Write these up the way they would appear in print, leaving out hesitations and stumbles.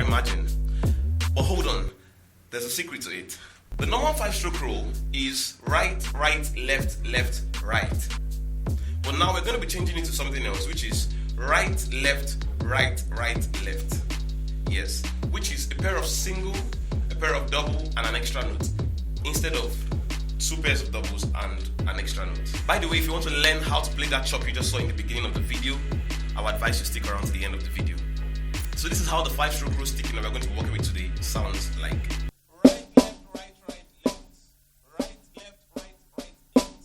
imagine. But hold on, there's a secret to it. The normal 5-stroke roll is right, right, left, left, right. But now we're going to be changing it to something else, which is right, left, right, right, left. Yes, which is a pair of single, a pair of double, and an extra note, instead of 2 pairs of doubles and an extra note. By the way, if you want to learn how to play that chop you just saw in the beginning of the video, I would advise you stick around to the end of the video. So this is how the 5-stroke roll sticking that we're going to be working with today sounds like. Right, left, right, right, left. Right, left, right, right, left.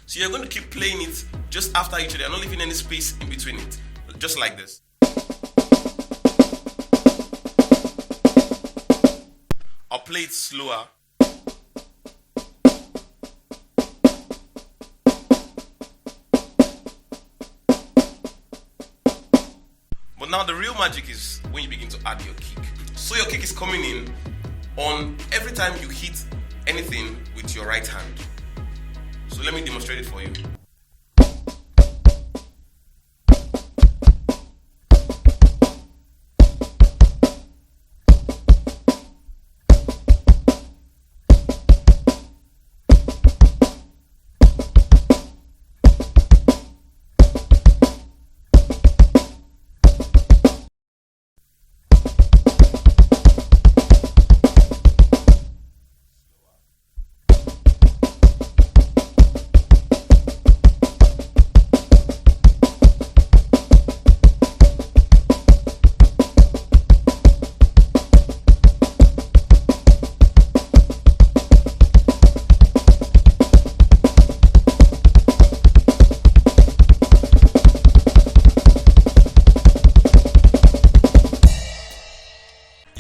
So you're going to keep playing it just after each other, not leaving any space in between it, just like this. I'll play it slower. But now the real magic is when you begin to add your kick. So your kick is coming in on every time you hit anything with your right hand. So let me demonstrate it for you.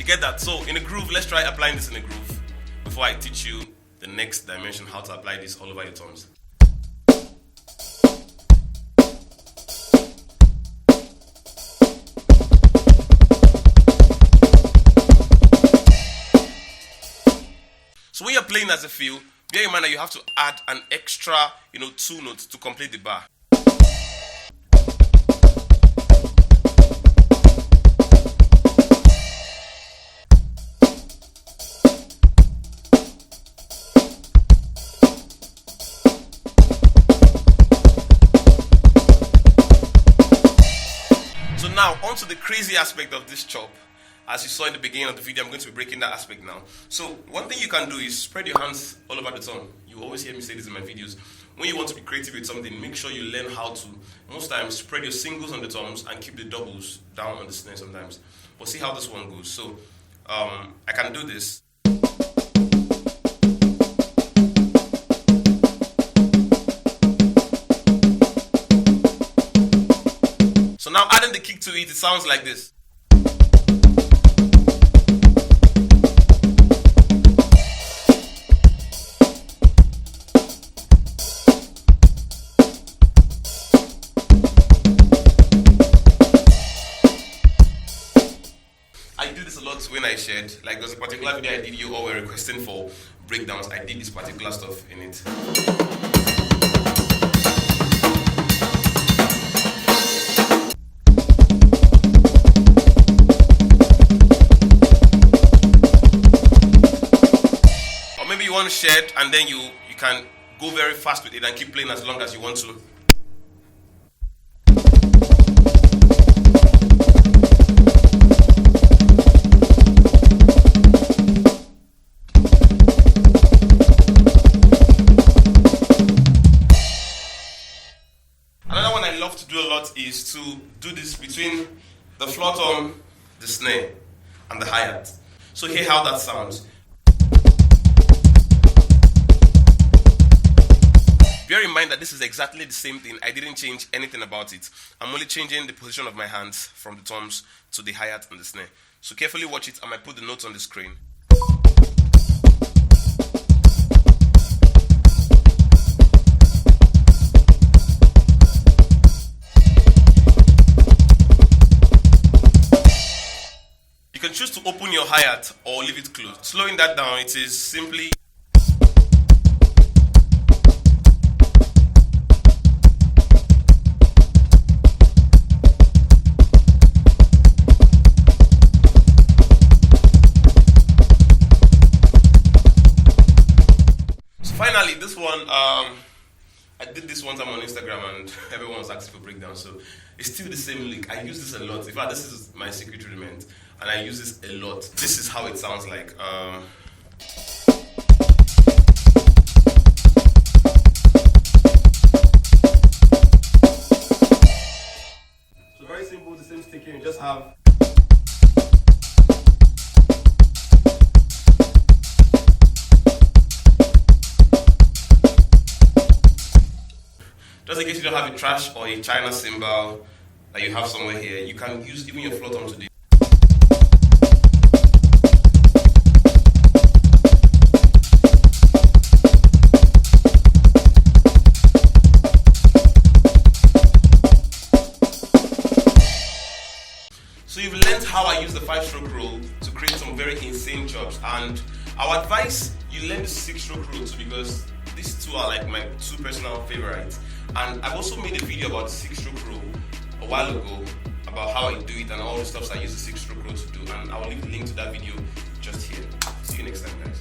Get that? So in a groove, let's try applying this in a groove before I teach you the next dimension, how to apply this all over your toms. So when you're playing as a feel, bear in mind that you have to add an extra, 2 notes to complete the bar. Now, onto the crazy aspect of this chop. As you saw in the beginning of the video, I'm going to be breaking that aspect now. So, one thing you can do is spread your hands all over the tom. You always hear me say this in my videos. When you want to be creative with something, make sure you learn how to, most times, spread your singles on the toms and keep the doubles down on the snare sometimes. But see how this one goes. So, I can do this. So now adding the kick to it, it sounds like this. I do this a lot when I shared, like there's a particular video I did, you all were requesting for breakdowns. I did this particular stuff in it. You want to share it and then you can go very fast with it and keep playing as long as you want to. Another one I love to do a lot is to do this between the floor tom, the snare, and the hi-hat. So hear how that sounds. Bear in mind that this is exactly the same thing. I didn't change anything about it. I'm only changing the position of my hands from the toms to the hi-hat and the snare. So carefully watch it. I might put the notes on the screen. You can choose to open your hi-hat or leave it closed. Slowing that down, it is simply finally, this one, I did this one time on Instagram and everyone was asking for breakdown, so it's still the same lick. I use this a lot. In fact, this is my secret rudiment, and I use this a lot. This is how it sounds like. So very simple, the same stick here. You just have. Just in case you don't have a trash or a China cymbal that you have somewhere here, you can use even your floor tom to do. So you've learned how I use the 5-stroke roll to create some very insane chops, and I would advise you learn the 6-stroke roll too, because these two are like my two personal favorites. And I've also made a video about the 6-stroke roll a while ago, about how I do it and all the stuff I use the 6-stroke roll to do, and I will leave the link to that video just here. See you next time, guys.